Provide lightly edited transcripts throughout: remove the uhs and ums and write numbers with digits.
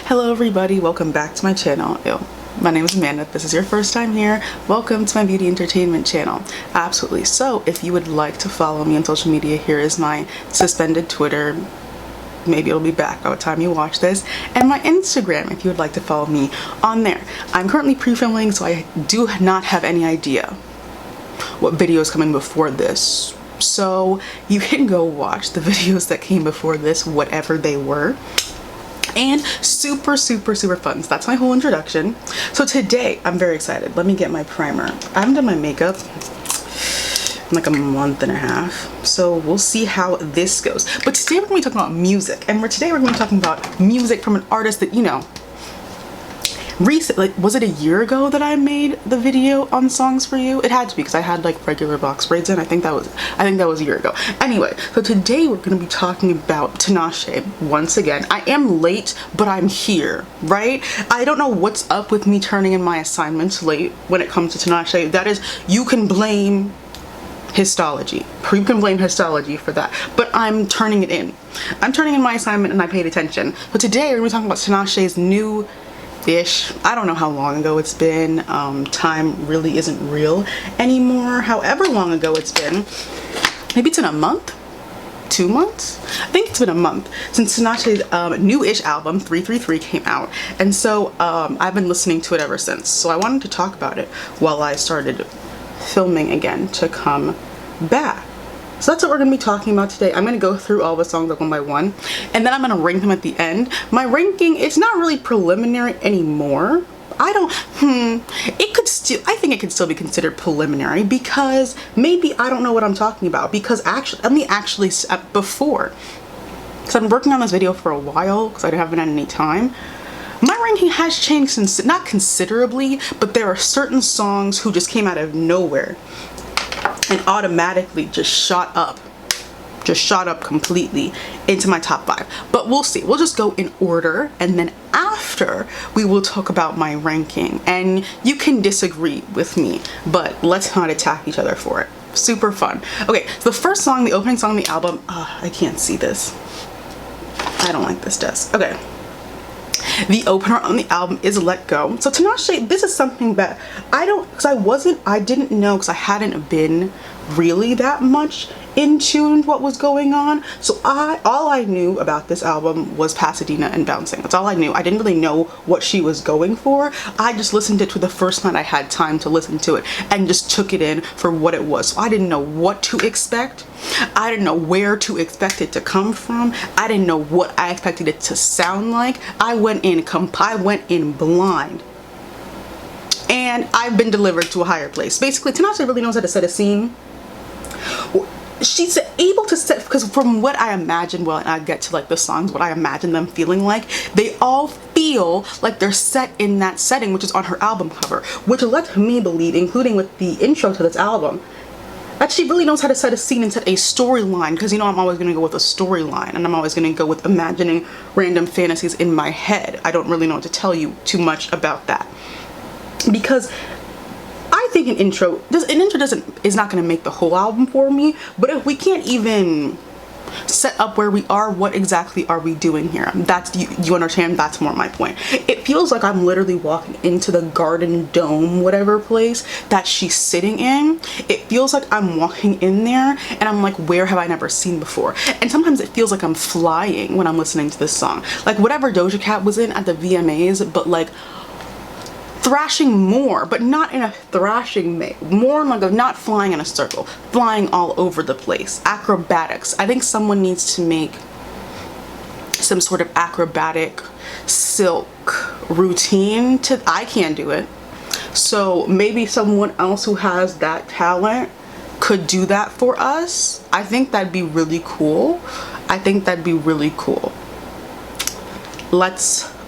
Hello everybody, welcome back to my channel. My name is Amanda. If this is your first time here, welcome to my beauty entertainment channel. Absolutely. So if you would like to follow me on social media, here is my suspended Twitter. Maybe it'll be back by the time you watch this, and my Instagram if you would like to follow me on there. I'm currently pre-filming, so I do not have any idea what video is coming before this. So you can go watch the videos that came before this, whatever they were. And super fun. So that's my whole introduction. So today I'm very excited. Let me get my primer. I haven't done my makeup in like a month and a half, so we'll see how this goes. But today we're going to be talking about music, and today we're going to be talking about music from an artist that, you know, recently, like, was it a year ago that I made the video on Songs for You? It had to be, because I had like regular box braids in. I think that was a year ago. Anyway, so today we're going to be talking about Tinashe once again. I am late, but I'm here, right? I don't know what's up with me turning in my assignments late when it comes to Tinashe. That is, you can blame histology. You can blame histology for that, but I'm turning it in. I'm turning in my assignment and I paid attention. So today we're going to be talking about Tinashe's new ish. I don't know how long ago it's been. Time really isn't real anymore. However long ago it's been, maybe it's in a month, 2 months. I think it's been a month since Tinashe's new-ish album 333 came out, and so I've been listening to it ever since. So I wanted to talk about it while I started filming again to come back. So that's what we're going to be talking about today. I'm going to go through all the songs one by one, and then I'm going to rank them at the end. My ranking, it's not really preliminary anymore. I think it could still be considered preliminary, because maybe I don't know what I'm talking about, because before, because I've been working on this video for a while, because I haven't had any time. My ranking has changed, not considerably, but there are certain songs who just came out of nowhere and automatically just shot up completely into my top 5. But we'll see. We'll just go in order, and then after we will talk about my ranking, and you can disagree with me, but let's not attack each other for it. Super fun. Okay, so the first song, the opening song on the album, I can't see this. I don't like this desk. Okay. The opener on the album is Let Go. So Tinashe, this is something that I didn't know, because I hadn't been really that much in tune with what was going on. So all I knew about this album was Pasadena and Bouncing. That's all I knew. I didn't really know what she was going for. I just listened to it the first night I had time to listen to it, and just took it in for what it was. So I didn't know what to expect. I didn't know where to expect it to come from. I didn't know what I expected it to sound like. I went in blind, and I've been delivered to a higher place. Basically, Tinashe really knows how to set a scene. She's able to set, because from what I imagine, well, and I get to like the songs, what I imagine them feeling like, they all feel like they're set in that setting, which is on her album cover, which lets me believe, including with the intro to this album, that she really knows how to set a scene and set a storyline, because, you know, I'm always going to go with a storyline, and I'm always going to go with imagining random fantasies in my head. I don't really know what to tell you too much about that, because I think an intro is not going to make the whole album for me. But if we can't even set up where we are, what exactly are we doing here? That's, you understand? That's more my point. It feels like I'm literally walking into the Garden Dome, whatever place that she's sitting in. It feels like I'm walking in there, and I'm like, where have I never seen before? And sometimes it feels like I'm flying when I'm listening to this song, like whatever Doja Cat was in at the VMAs, but like thrashing more, but not in a thrashing way, more like not flying in a circle, flying all over the place. Acrobatics. I think someone needs to make some sort of acrobatic silk routine. I can't do it, so maybe someone else who has that talent could do that for us. I think that'd be really cool.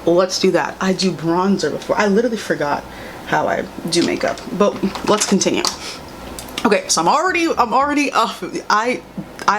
Let's do that. I do bronzer before. I literally forgot how I do makeup, but let's continue. Okay, so I'm already off. I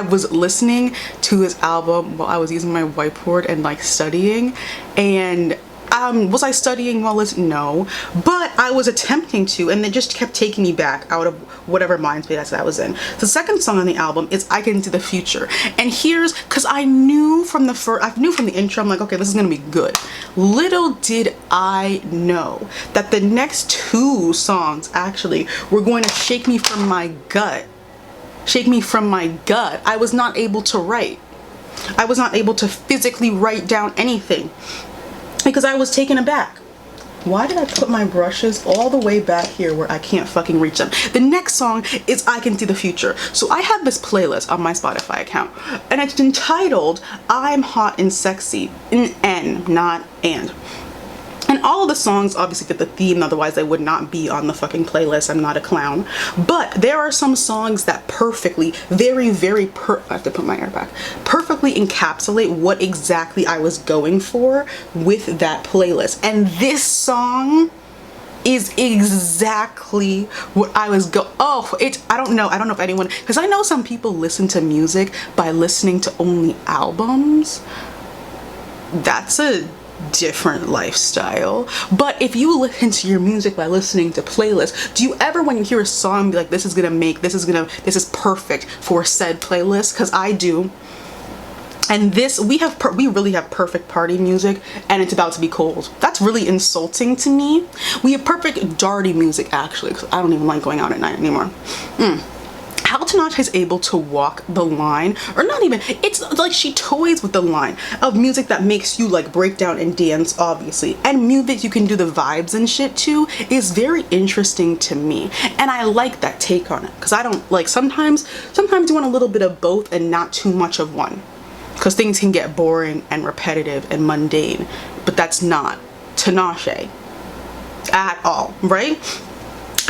was listening to his album while I was using my whiteboard and like studying, and Was I studying while listening? No, but I was attempting to, and it just kept taking me back out of whatever mind space that I was in. The second song on the album is "I Can Into the Future," and here's because I knew from the intro, I'm like, okay, this is gonna be good. Little did I know that the next two songs actually were going to shake me from my gut. Shake me from my gut. I was not able to write. I was not able to physically write down anything because I was taken aback. Why did I put my brushes all the way back here where I can't fucking reach them? The next song is "I Can See the Future." So I have this playlist on my Spotify account, and it's entitled "I'm Hot and Sexy," in N, not and. And all of the songs obviously fit the theme, otherwise they would not be on the fucking playlist. I'm not a clown. But there are some songs that perfectly, I have to put my hair back, perfectly encapsulate what exactly I was going for with that playlist. And this song is exactly what I was I don't know if anyone, because I know some people listen to music by listening to only albums. That's a different lifestyle. But if you listen to your music by listening to playlists, do you ever, when you hear a song, be like, this is perfect for said playlist? Because I do. And we really have perfect party music, and it's about to be cold. That's really insulting to me. We have perfect darty music, actually, because I don't even like going out at night anymore. How tinashe is able to walk the line, or not even, it's like she toys with the line of music that makes you like break down and dance, obviously, and music you can do the vibes and shit to, is very interesting to me. And I like that take on it, because I don't like, sometimes you want a little bit of both and not too much of one, because things can get boring and repetitive and mundane. But that's not tinashe at all, right?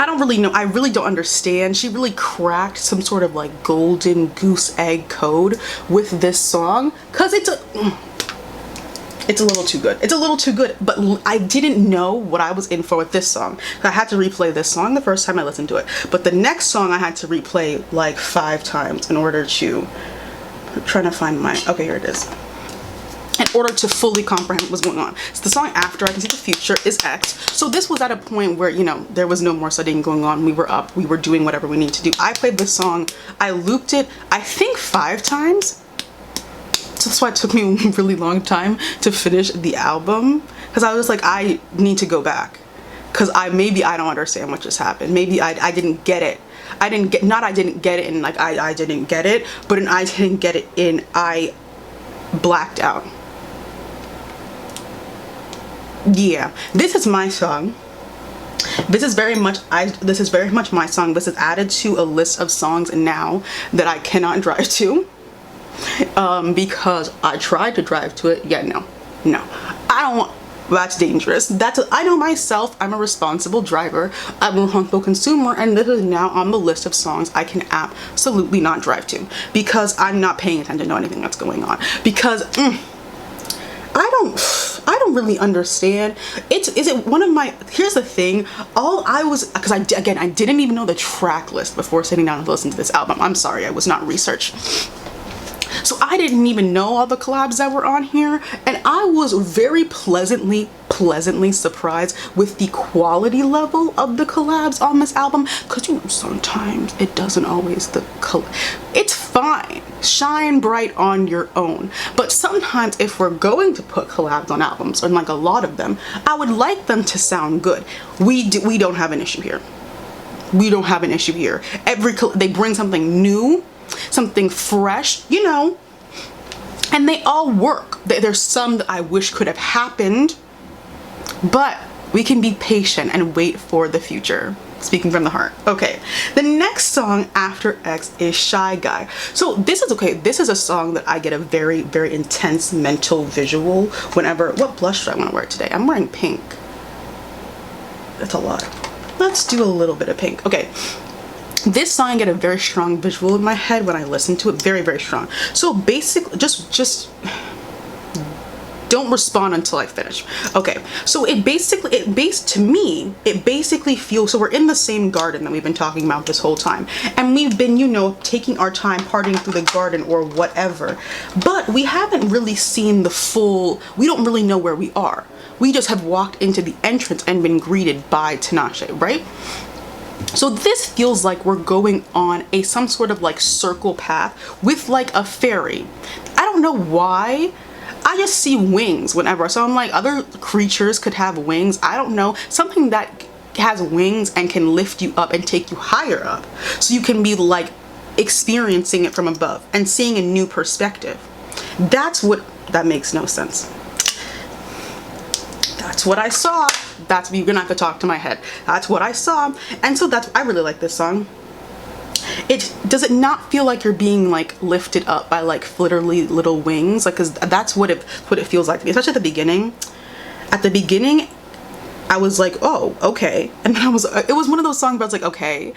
I don't really know. I really don't understand. She really cracked some sort of like golden goose egg code with this song, because it's a little too good. It's a little too good, but I didn't know what I was in for with this song. I had to replay this song the first time I listened to it, but the next song I had to replay like 5 times in order to, I'm trying to find okay, here it is. In order to fully comprehend what was going on. So the song after "I Can See the Future" is X. So this was at a point where, you know, there was no more studying going on. We were up, we were doing whatever we need to do. I played this song, I looped it, I think 5 times. So that's why it took me a really long time to finish the album, because I was like, I need to go back, because maybe I don't understand what just happened. Maybe I didn't get it. I didn't get it in like I didn't get it, but in I didn't get it in I blacked out. Yeah, this is my song. This is very much my song. This is added to a list of songs now that I cannot drive to, because I tried to drive to it. Yeah, no, I don't want. That's dangerous. I know myself. I'm a responsible driver. I'm a responsible consumer, and this is now on the list of songs I can absolutely not drive to, because I'm not paying attention to anything that's going on. Because I don't really understand. Is it one of my, here's the thing, because I didn't even know the track list before sitting down to listen to this album. I'm sorry, I was not researched. So I didn't even know all the collabs that were on here, and I was very pleasantly surprised with the quality level of the collabs on this album, because you know, sometimes it doesn't always, it's fine, shine bright on your own, but sometimes if we're going to put collabs on albums, and like a lot of them, I would like them to sound good. We don't have an issue here. We don't have an issue here. They bring something new, something fresh, you know, and they all work. There's some that I wish could have happened, but we can be patient and wait for the future. Speaking from the heart. Okay, the next song after X is Shy Guy. So this is a song that I get a very, very intense mental visual whenever, what blush do I want to wear today? I'm wearing pink. That's a lot. Let's do a little bit of pink. Okay. This song, I get a very strong visual in my head when I listen to it, very, very strong. So basically, just Don't respond until I finish. Okay, so it basically feels, so we're in the same garden that we've been talking about this whole time, and we've been, you know, taking our time partying through the garden or whatever, but we haven't really seen the full, we don't really know where we are. We just have walked into the entrance and been greeted by tinashe, right? So this feels like we're going on some sort of like circle path with like a fairy. I don't know why. I just see wings whenever. So I'm like, other creatures could have wings. I don't know. Something that has wings and can lift you up and take you higher up. So you can be like experiencing it from above and seeing a new perspective. That makes no sense. That's what I saw. You're gonna have to talk to my head. That's what I saw. And so I really like this song. Does it not feel like you're being like lifted up by like literally little wings? Like, cause that's what it feels like to me, especially at the beginning. At the beginning, I was like, oh, okay. And then it was one of those songs where I was like, okay,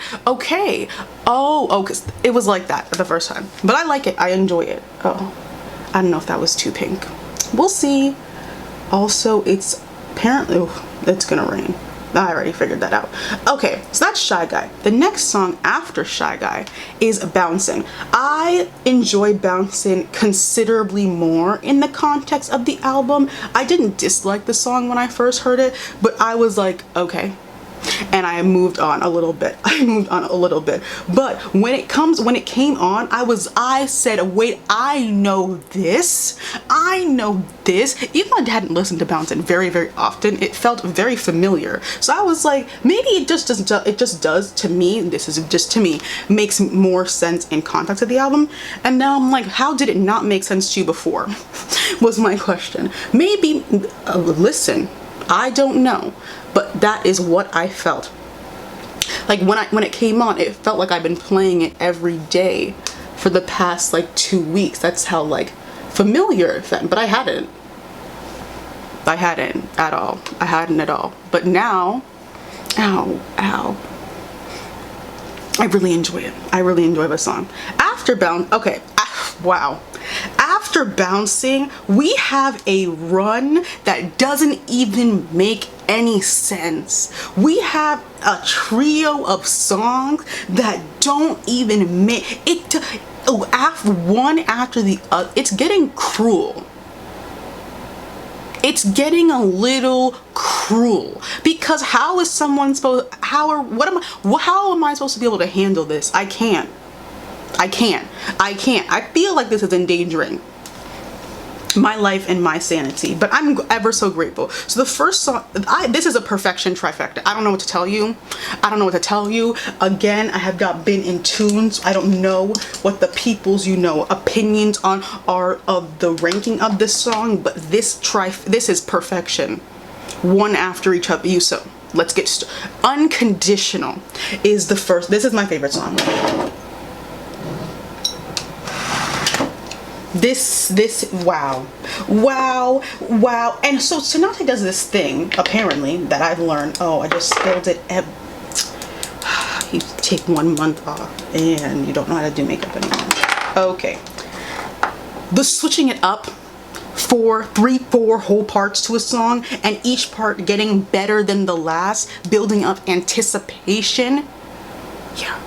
cause it was like that the first time. But I like it, I enjoy it. Oh, I don't know if that was too pink. We'll see. Also, it's apparently, it's gonna rain. I already figured that out. Okay, so that's Shy Guy. The next song after Shy Guy is Bouncing. I enjoy Bouncing considerably more in the context of the album. I didn't dislike the song when I first heard it, but I was like, okay. And I moved on a little bit. But when it came on, I said, wait, I know this. Even though I hadn't listened to Bouncin' very, very often, it felt very familiar. So I was like, maybe it just does to me, this is just to me, makes more sense in context of the album. And now I'm like, how did it not make sense to you before? Was my question. Maybe, listen, I don't know. But that is what I felt. Like when it came on, it felt like I've been playing it every day for the past like 2 weeks. That's how like familiar it felt. But I hadn't at all. But now, ow. I really enjoy it. I really enjoy the song. After Bouncing, we have a run that doesn't even make any sense. We have a trio of songs that don't even make it. One after the other. It's getting cruel. It's getting a little cruel, because how am I supposed to be able to handle this? I can't. I feel like this is endangering my life and my sanity, but I'm ever so grateful. So the first song, this is a perfection trifecta. I don't know what to tell you. Again, I have not been in tune, so I don't know what the people's, opinions are of the ranking of this song, but this is perfection. One after each other. So let's get started. Unconditional is the first. This is my favorite song. Wow. And so tinashe does this thing, apparently, that I've learned. Oh, I just spilled it. You take 1 month off and you don't know how to do makeup anymore. Okay. The switching it up, 4 whole parts to a song, and each part getting better than the last, building up anticipation. Yeah.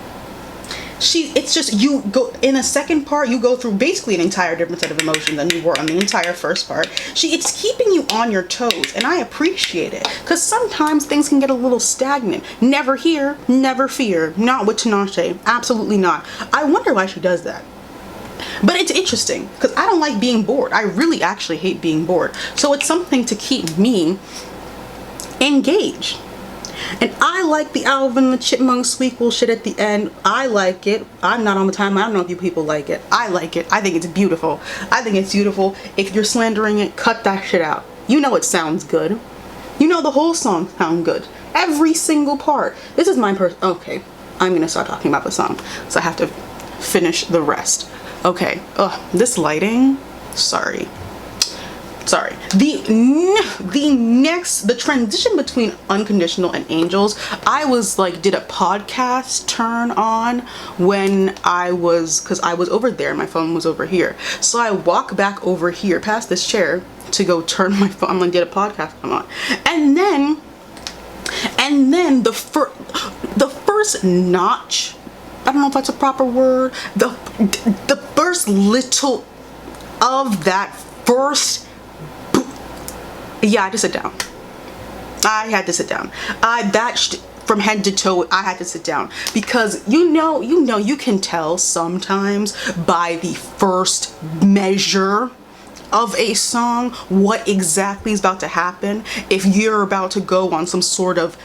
It's just, you go in a second part, you go through basically an entire different set of emotions than you were on the entire first part. It's keeping you on your toes, and I appreciate it, because sometimes things can get a little stagnant. Never here, never fear. Not with tinashe. Absolutely not. I wonder why she does that. But it's interesting, because I don't like being bored. I really actually hate being bored. So it's something to keep me engaged. And I like the Alvin the Chipmunk squeakle shit at the end. I like it. I'm not on the timeline. I don't know if you people like it. I like it. I think it's beautiful. If you're slandering it, cut that shit out. You know it sounds good. You know the whole song sounds good. Every single part. This is my okay, I'm gonna start talking about the song, so I have to finish the rest. Okay. This lighting. Sorry. The transition between Unconditional and Angels, I was like, did a podcast turn on when because I was over there, my phone was over here. So I walk back over here past this chair to go turn my phone. I'm gonna get a podcast come on. And then the first notch, I don't know if that's a proper word, the first little of that first, yeah, I had to sit down. I had to sit down. From head to toe, I had to sit down, because you can tell sometimes by the first measure of a song what exactly is about to happen, if you're about to go on some sort of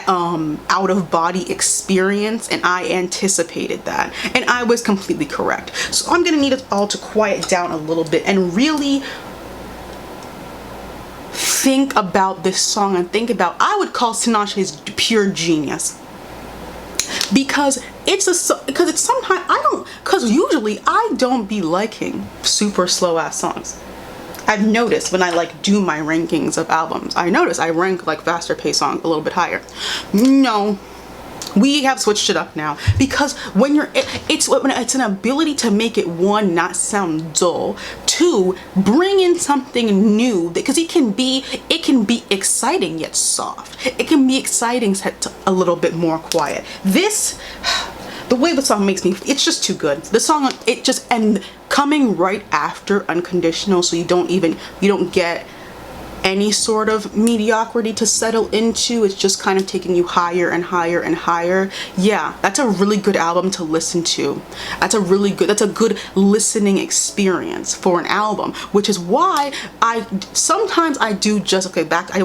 out of body experience. And I anticipated that, and I was completely correct. So I'm gonna need us all to quiet down a little bit and really think about this song, and think about, I would call Tinashe's pure genius, because it's sometimes because usually I don't be liking super slow ass songs. I've noticed when I like do my rankings of albums, I notice I rank like faster paced songs a little bit higher. No, we have switched it up now, because when it's an ability to make it, one, not sound dull, two, bring in something new, because it can be exciting yet soft. It can be exciting set to a little bit more quiet. The way the song makes me, it's just too good. The song, and coming right after Unconditional, so you don't get any sort of mediocrity to settle into. It's just kind of taking you higher and higher and higher. Yeah, that's a really good album to listen to. That's a good listening experience for an album, which is why I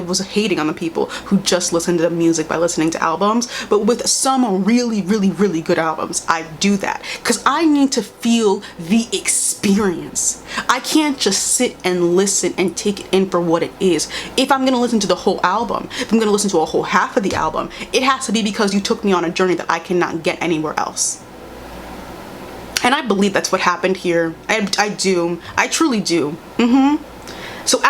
was hating on the people who just listen to the music by listening to albums, but with some really, really, really good albums, I do that, because I need to feel the experience. I can't just sit and listen and take it in for what it is. If I'm going to listen to the whole album, if I'm going to listen to a whole half of the album, it has to be because you took me on a journey that I cannot get anywhere else. And I believe that's what happened here. I truly do. So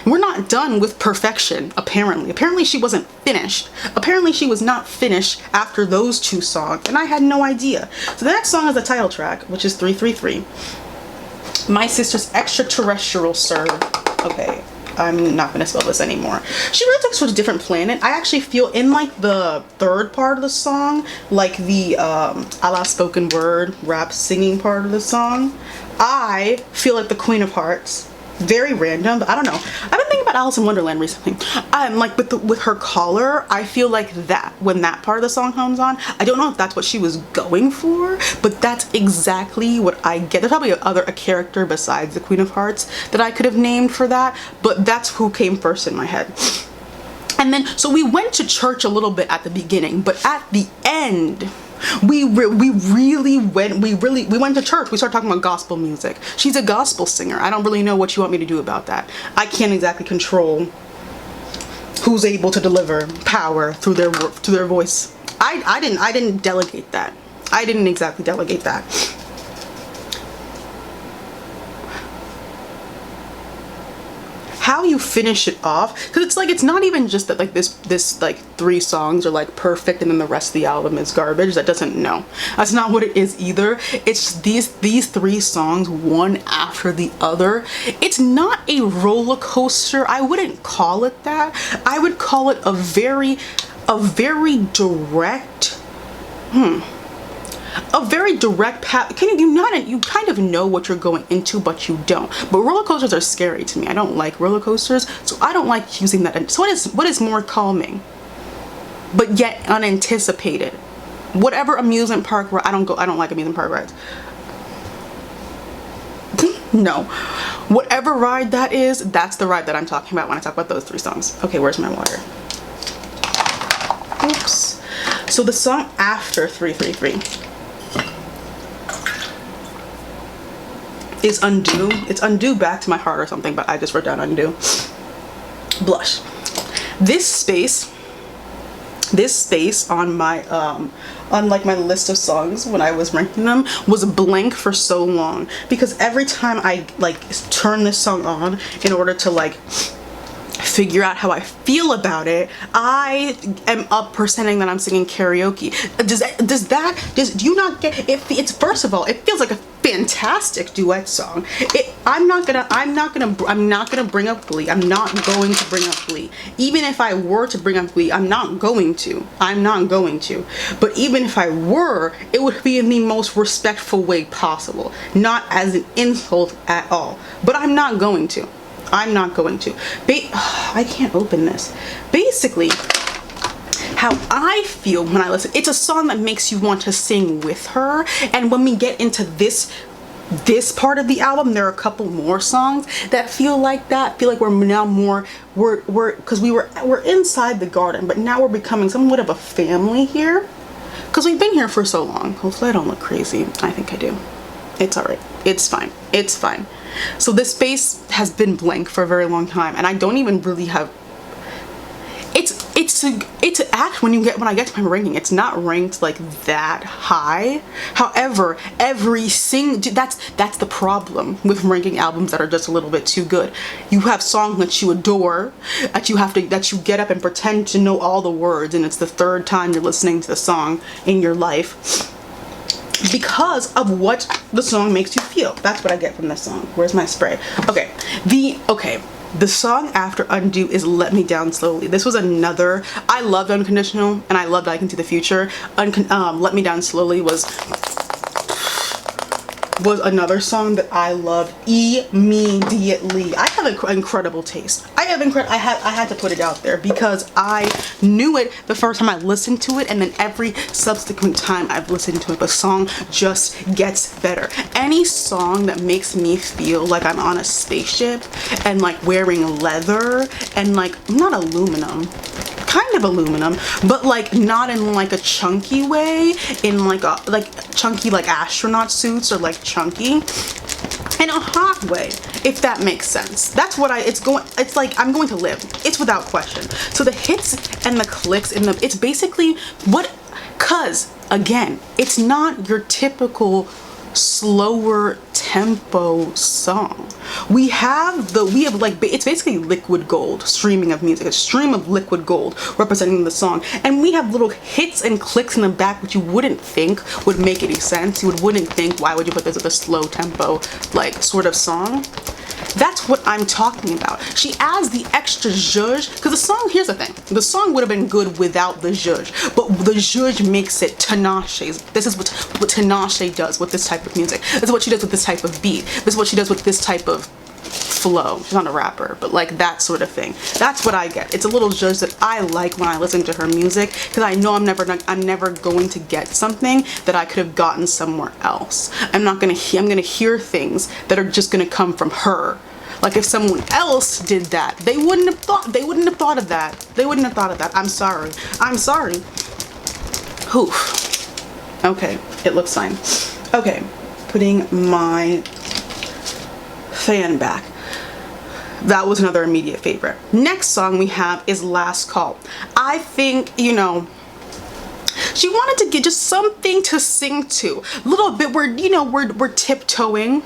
we're not done with perfection, apparently she wasn't finished. Apparently she was not finished after those two songs, and I had no idea. So the next song is the title track, which is 333. My Sister's Extraterrestrial Sir. Okay, I'm not gonna spell this anymore. She really took us to a different planet. I actually feel in like the third part of the song, like the a la spoken word rap singing part of the song, I feel like the Queen of Hearts. Very random, but I don't know. I've been thinking about Alice in Wonderland recently. Like with her collar, I feel like that when that part of the song comes on, I don't know if that's what she was going for, but that's exactly what I get. There's probably a character besides the Queen of Hearts that I could have named for that, but that's who came first in my head. And then, so we went to church a little bit at the beginning, but at the end, we went to church. We started talking about gospel music. She's a gospel singer. I don't really know what you want me to do about that. I can't exactly control who's able to deliver power through their voice. I didn't delegate that. I didn't exactly delegate that. How you finish it off, because it's not even just that like this like 3 songs are like perfect and then the rest of the album is garbage. That's not what it is either. It's these 3 songs, one after the other. It's not a roller coaster. I wouldn't call it that. I would call it a very direct path. You kind of know what you're going into, but you don't. But roller coasters are scary to me. I don't like roller coasters, so I don't like using that. So what is more calming, but yet unanticipated? Whatever amusement park ride, I don't like amusement park rides. No, whatever ride that is, that's the ride that I'm talking about when I talk about those 3 songs. Okay, where's my water? Oops. So the song after 333 is Undo. It's Undo Back to My Heart or something, but I just wrote down Undo. Blush. This space on my on like my list of songs when I was ranking them was blank for so long, because every time I like turn this song on in order to like figure out how I feel about it, I am up pretending that I'm singing karaoke. Do you not get it? It's, first of all, it feels like a fantastic duet song. I'm not gonna bring up Glee. I'm not going to bring up Glee. Even if I were to bring up Glee, I'm not going to. But even if I were, it would be in the most respectful way possible, not as an insult at all. But I'm not going to. I can't open this. Basically, how I feel when I listen, it's a song that makes you want to sing with her. And when we get into this part of the album, there are a couple more songs that feel like that. Feel like we're now more, because we're inside the garden, but now we're becoming somewhat of a family here, because we've been here for so long. Hopefully I don't look crazy. I think I do. It's all right. It's fine. So this space has been blank for a very long time, and I don't even really have. It's act when I get to my ranking, it's not ranked like that high. However, that's the problem with ranking albums that are just a little bit too good. You have songs that you adore, that you get up and pretend to know all the words, and it's the third time you're listening to the song in your life because of what the song makes you feel. That's what I get from this song. Where's my spray? Okay. The song after Undo is Let Me Down Slowly. This was another, I loved Unconditional and I loved I Can See the Future. Let Me Down Slowly was another song that I loved immediately. I have incredible taste. I had to put it out there because I knew it the first time I listened to it, and then every subsequent time I've listened to it, the song just gets better. Any song that makes me feel like I'm on a spaceship and like wearing leather and like not aluminum, kind of aluminum, but like not in like a chunky way, in like chunky like astronaut suits, or like chunky in a hot way, if that makes sense. That's what it's like I'm going to live. It's without question. So the hits and the clicks it's basically cause again, it's not your typical slower tempo song. It's basically liquid gold, streaming of music, a stream of liquid gold representing the song, and we have little hits and clicks in the back which you wouldn't think would make any sense. You wouldn't think, why would you put this with a slow tempo like sort of song? That's what I'm talking about. She adds the extra zhuzh, because the song, here's the thing, the song would have been good without the zhuzh, but the zhuzh makes it tinashe. This is what tinashe does with this type of music. This is what she does with this type of beat. This is what she does with this type of flow. She's not a rapper, but like that sort of thing. That's what I get. It's a little zhuzh that I like when I listen to her music, because I know I'm never going to get something that I could have gotten somewhere else. I'm gonna hear things that are just gonna come from her. Like if someone else did that, they wouldn't have thought of that. I'm sorry. Oof. Okay, it looks fine. Okay, putting my fan back. That was another immediate favorite. Next song we have is Last Call. I think, she wanted to get just something to sing to. A little bit, we're tiptoeing.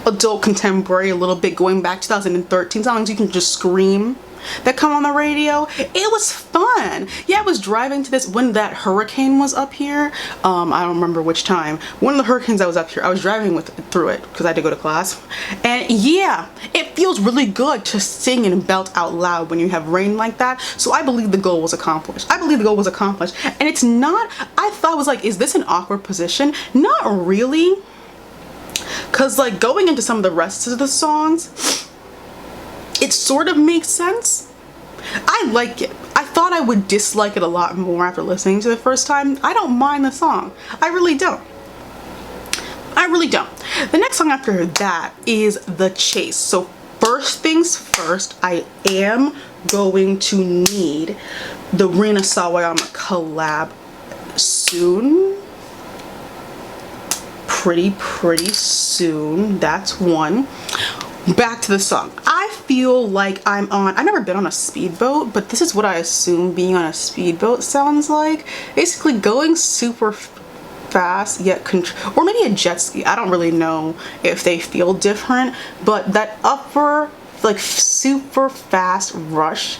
Adult contemporary, a little bit going back 2013 songs you can just scream that come on the radio. It was fun. Yeah, I was driving to this when that hurricane was up here. I don't remember which time. One of the hurricanes that was up here, I was driving through it because I had to go to class. And yeah, it feels really good to sing and belt out loud when you have rain like that. So I believe the goal was accomplished. And it's not, I thought it was like, is this an awkward position? Not really. Cause like going into some of the rest of the songs, it sort of makes sense. I like it. I thought I would dislike it a lot more after listening to it the first time. I don't mind the song. I really don't. The next song after that is The Chase. So first things first, I am going to need the Rina Sawayama collab soon. Pretty soon. That's one. Back to the song. I feel like I've never been on a speedboat, but this is what I assume being on a speedboat sounds like. Basically going super fast, yet or maybe a jet ski. I don't really know if they feel different, but that upper, like super fast rush,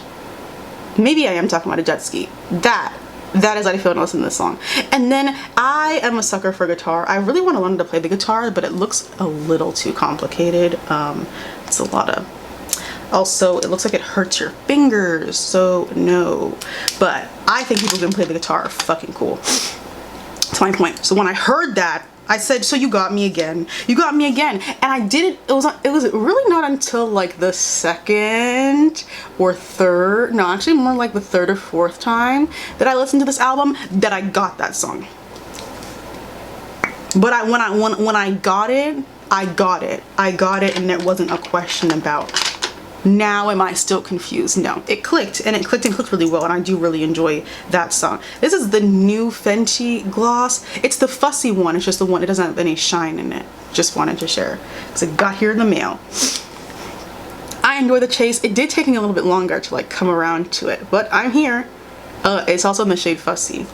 maybe I am talking about a jet ski. That That is how I feel when I listen to this song. And then I am a sucker for guitar. I really want to learn to play the guitar, but it looks a little too complicated. It's a lot of, also it looks like it hurts your fingers, so no. But I think people who can play the guitar are fucking cool. That's my point. So when I heard that, I said, so you got me again. You got me again. And I didn't, it was really not until like the second or third, no, actually more like the third or fourth time that I listened to this album that I got that song. But when I got it, I got it. I got it, and there wasn't a question about, now am I still confused? No, it clicked, and it clicked really well, and I do really enjoy that song. This is the new Fenty gloss. It's the fussy one. It's just the one, it doesn't have any shine in it. Just wanted to share because it got here in the mail. I enjoy the chase. It did take me a little bit longer to like come around to it, but I'm here. It's also in the shade Fussy.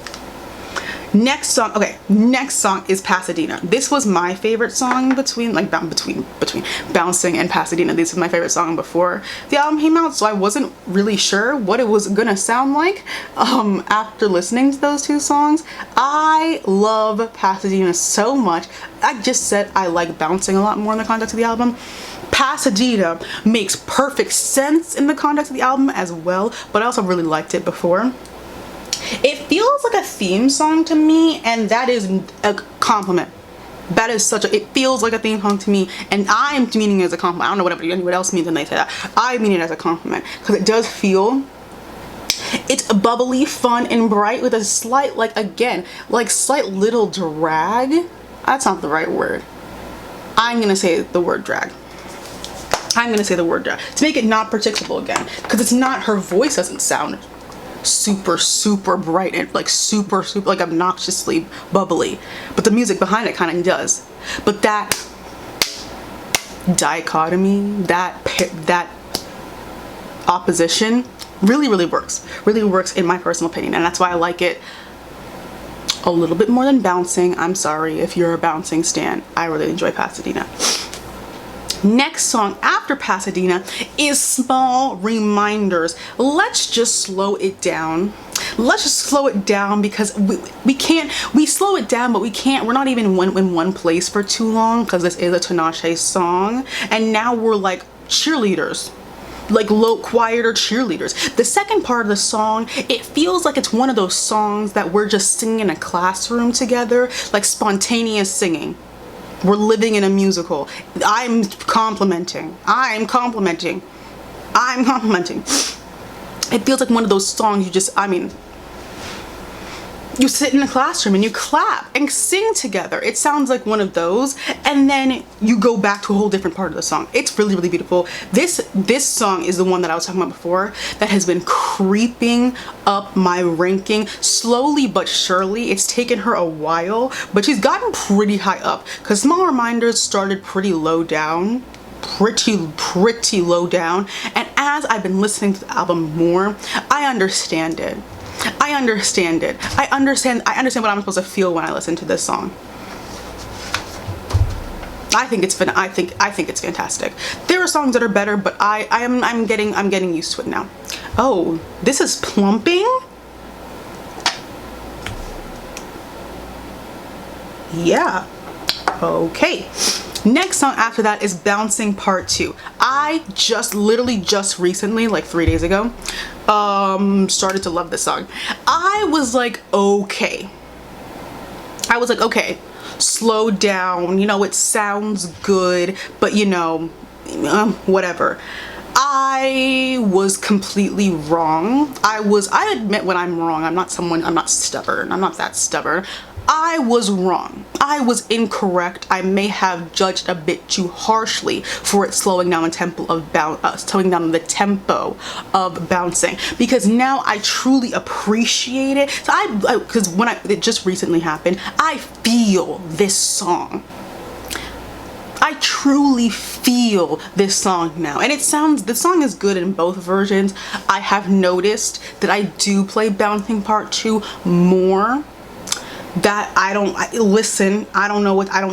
Next song, okay, next song is Pasadena. This was my favorite song between Bouncing and Pasadena. This was my favorite song before the album came out, so I wasn't really sure what it was gonna sound like after listening to those two songs. I love Pasadena so much. I just said I like Bouncing a lot more in the context of the album. Pasadena makes perfect sense in the context of the album as well, but I also really liked it before. It feels like a theme song to me, and that is a compliment. That is such a, it feels like a theme song to me, and I am meaning it as a compliment. I don't know what anyone else means when they say that. I mean it as a compliment, because it does feel, it's bubbly, fun, and bright with a slight, like again, like slight little drag. That's not the right word. I'm gonna say the word drag. I'm gonna say the word drag to make it not predictable again, because it's not, her voice doesn't sound super bright and like super like obnoxiously bubbly, but the music behind it kind of does. But that dichotomy, that opposition really works in my personal opinion, and that's why I like it a little bit more than Bouncing. I'm sorry if you're a Bouncing stan. I really enjoy Pasadena. Next song after Pasadena is Small Reminders. Let's just slow it down. Let's just slow it down, because we slow it down, but we can't, we're not even in one place for too long, because this is a tinashe song, and now we're like cheerleaders, like low, quieter cheerleaders. The second part of the song, it feels like it's one of those songs that we're just singing in a classroom together, like spontaneous singing. We're living in a musical. I'm complimenting. It feels like one of those songs you just, I mean, you sit in a classroom and you clap and sing together. It sounds like one of those, and then you go back to a whole different part of the song. It's really beautiful. This song is the one that I was talking about before that has been creeping up my ranking slowly but surely. It's taken her a while, but she's gotten pretty high up, because Small Reminders started pretty low down, pretty low down, and as I've been listening to the album more, I understand it. I understand what I'm supposed to feel when I listen to this song. I think it's fantastic. There are songs that are better, but I'm getting used to it now. Oh, this is Plumping? Yeah. Okay. Next song after that is Bouncing Part 2. I literally just recently, like 3 days ago, started to love this song. I was like, okay, slow down, you know, it sounds good, but you know, whatever. I was completely wrong. I admit when I'm wrong. I'm not stubborn. I'm not that stubborn. I was wrong. I was incorrect. I may have judged a bit too harshly for it slowing down the tempo of Bouncing, because now I truly appreciate it. So because it just recently happened, I feel this song. I truly feel this song now, and the song is good in both versions. I have noticed that I do play Bouncing Part 2 more. That I don't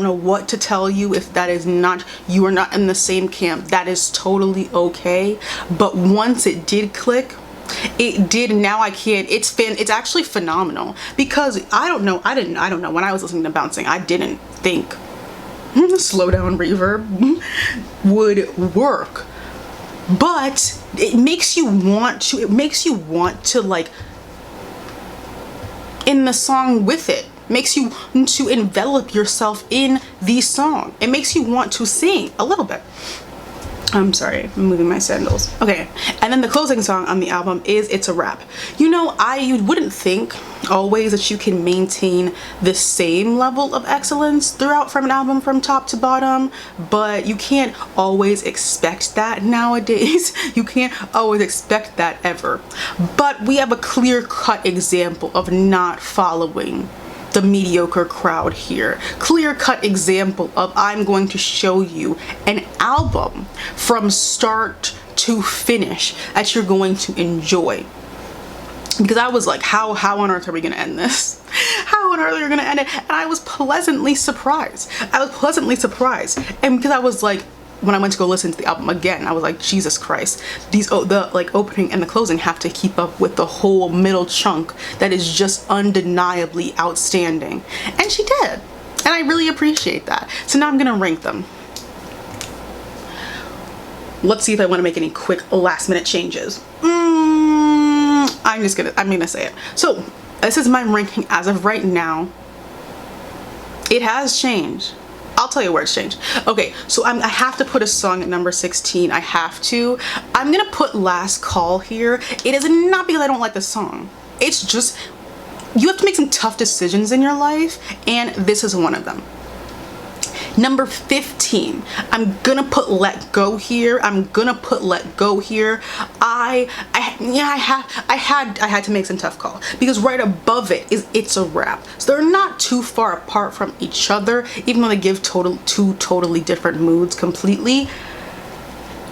know what to tell you. If that is not, you are not in the same camp, that is totally okay. But once it did click, It did. Now I can't. It's actually phenomenal, because I don't know when I was listening to Bouncing, I didn't think slow down reverb would work, but it makes you want to like in the song with it. Makes you to envelop yourself in the song. It makes you want to sing a little bit. I'm sorry, I'm moving my sandals. Okay, and then the closing song on the album is It's a Wrap. You know, you wouldn't think always that you can maintain the same level of excellence throughout from an album from top to bottom, but you can't always expect that nowadays. You can't always expect that ever. But we have a clear-cut example of not following the mediocre crowd here. Clear-cut example of I'm going to show you an album from start to finish that you're going to enjoy. Because I was like, how on earth are we gonna end this? How on earth are we gonna end it? And I was pleasantly surprised. And because I was like, when I went to go listen to the album again, I was like, Jesus Christ, the like opening and the closing have to keep up with the whole middle chunk that is just undeniably outstanding. And she did. And I really appreciate that. So now I'm gonna rank them. Let's see if I want to make any quick last minute changes. I'm gonna say it. So this is my ranking as of right now. It has changed. I'll tell you where it's changed. Okay, so I have to put a song at number 16. I have to. I'm gonna put Last Call here. It is not because I don't like the song. It's just, you have to make some tough decisions in your life, and this is one of them. Number 15, I'm gonna put Let Go here. I had to make some tough calls, because right above it is It's a Wrap. So they're not too far apart from each other, even though they give two totally different moods completely.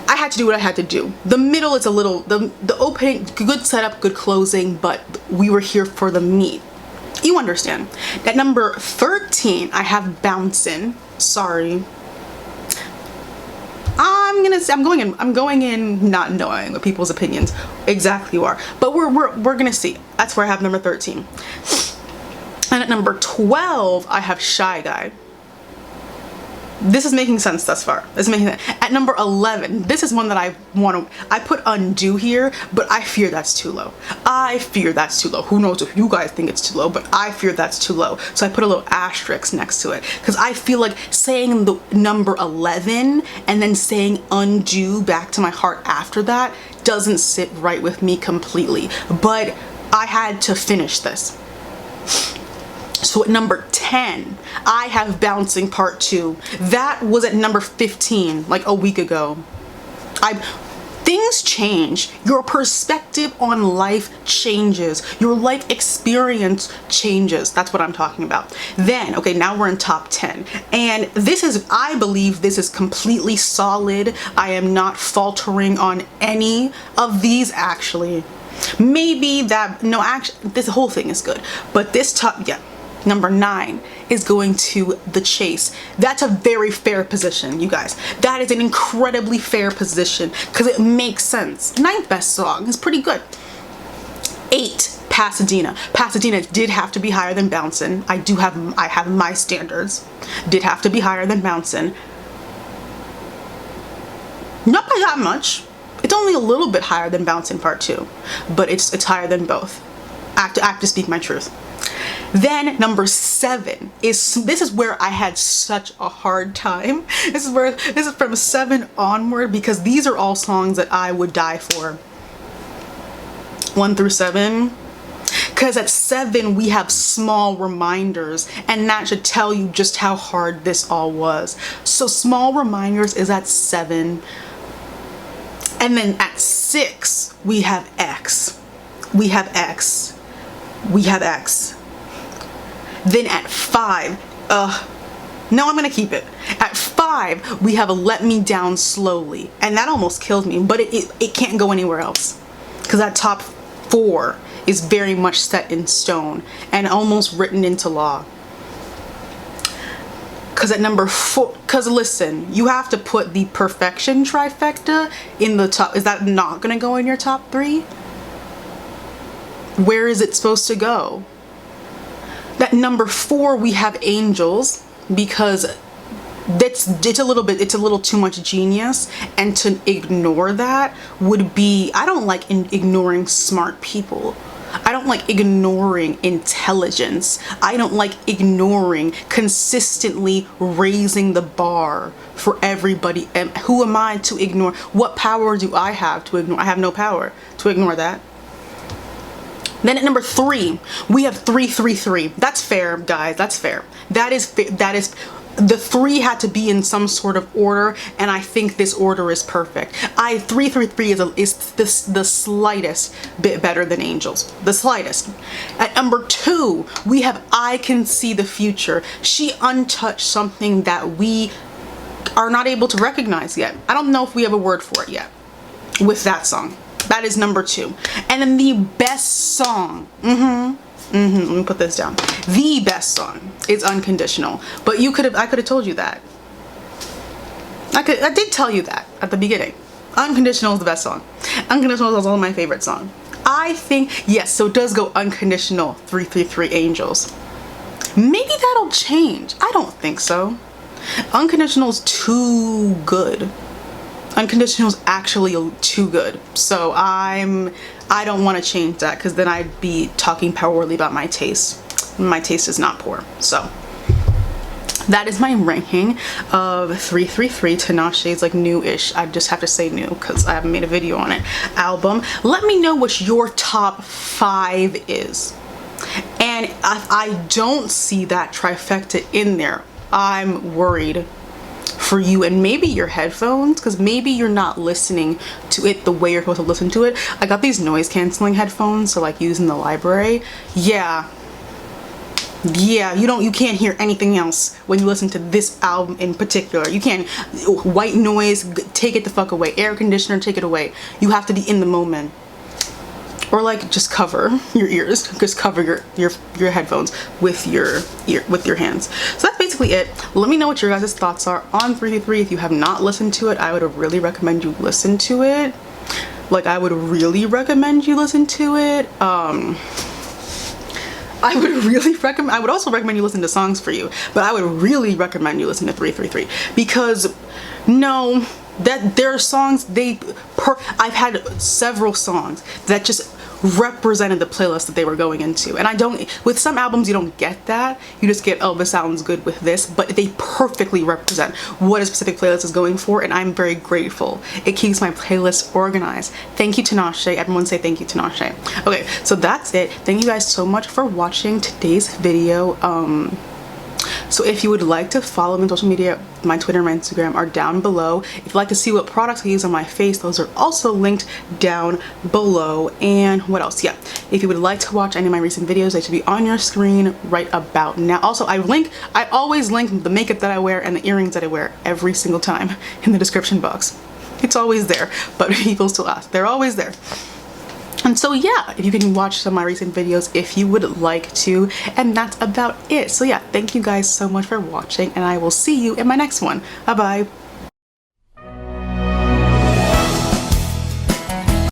I had to do what I had to do. The middle is a little, the opening, good setup, good closing, but we were here for the meat. You understand. At number 13, I have Bouncin'. Sorry. I'm going in not knowing what people's opinions exactly are, but we're gonna see. That's where I have number 13. And at number 12, I have Shy Guy. This is making sense thus far. This is making sense. At number 11, this is one that I put Undo here, but I fear that's too low. Who knows if you guys think it's too low, but I fear that's too low. So I put a little asterisk next to it, because I feel like saying the number 11 and then saying Undo back to my heart after that doesn't sit right with me completely. But I had to finish this. So at number 10, I have Bouncing Part 2. That was at number 15, like a week ago. Things change. Your perspective on life changes. Your life experience changes. That's what I'm talking about. Then, okay, now we're in top 10. And this is, I believe this is completely solid. I am not faltering on any of these, actually. Maybe that, no, actually, this whole thing is good. But this top, yeah. Number 9 is going to The Chase. That's a very fair position, you guys. That is an incredibly fair position, because it makes sense. 9th best song is pretty good. 8, Pasadena. Pasadena did have to be higher than Bouncin'. I have my standards. Did have to be higher than Bouncin'. Not by that much. It's only a little bit higher than Bouncin' Part 2, but it's higher than both. I have to speak my truth. Then number 7 is, this is where I had such a hard time. This is from 7 onward, because these are all songs that I would die for. 1 through 7. Because at 7 we have Small Reminders, and that should tell you just how hard this all was. So Small Reminders is at 7. And then at 6 we have X. We have X. Then at 5, no, I'm gonna keep it. At 5, we have a Let Me Down Slowly, and that almost killed me, but it can't go anywhere else, because that top 4 is very much set in stone and almost written into law. Because at number 4, because listen, you have to put the Perfection trifecta in the top. Is that not gonna go in your top 3? Where is it supposed to go? At number 4, we have angels, because it's a little too much genius, and to ignore that would be, I don't like ignoring smart people. I don't like ignoring intelligence. I don't like ignoring consistently raising the bar for everybody. And who am I to ignore? What power do I have to ignore? I have no power to ignore that. Then at number 3, we have 333. That's fair, guys. That's fair. That is the 3 had to be in some sort of order, and I think this order is perfect. 333 is the slightest bit better than angels. The slightest. At number 2, we have I Can See the Future. She untouched something that we are not able to recognize yet. I don't know if we have a word for it yet with that song. That is number 2. And then the best song, let me put this down. The best song is Unconditional. But I could have told you that. I did tell you that at the beginning. Unconditional is the best song. Unconditional is also my favorite song. I think, yes, so it does go Unconditional, 333 Angels. Maybe that'll change. I don't think so. Unconditional is too good. Unconditional is actually too good. So I don't want to change that, because then I'd be talking poorly about my taste. My taste is not poor. So that is my ranking of 333 Tinashe's like new-ish, I just have to say new because I haven't made a video on it, album. Let me know what your top 5 is. And if I don't see that trifecta in there, I'm worried for you and maybe your headphones, because maybe you're not listening to it the way you're supposed to listen to it. I got these noise canceling headphones, so like using the library. Yeah, you can't hear anything else when you listen to this album in particular. You can't, white noise, take it the fuck away. Air conditioner, take it away. You have to be in the moment. Or like just cover your ears, just cover your headphones with your hands. So that's basically it. Let me know what your guys' thoughts are on 333. If you have not listened to it, I would really recommend you listen to it. Like, I would really recommend you listen to it. I would also recommend you listen to Songs for You, but I would really recommend you listen to 333, because that there are songs I've had several songs that just represented the playlist that they were going into, and with some albums you don't get that. You just get, oh, this sounds good with this, but they perfectly represent what a specific playlist is going for, and I'm very grateful. It keeps my playlist organized. Thank you, Tinashe. Everyone say thank you, Tinashe. Okay, so that's it. Thank you guys so much for watching today's video. So if you would like to follow me on social media, my Twitter and my Instagram are down below. If you'd like to see what products I use on my face, those are also linked down below. And what else? Yeah, if you would like to watch any of my recent videos, they should be on your screen right about now. Also, I always link the makeup that I wear and the earrings that I wear every single time in the description box. It's always there, but people still ask. They're always there. And so yeah, if you can watch some of my recent videos if you would like to, and that's about it. So yeah, thank you guys so much for watching, and I will see you in my next one. Bye bye.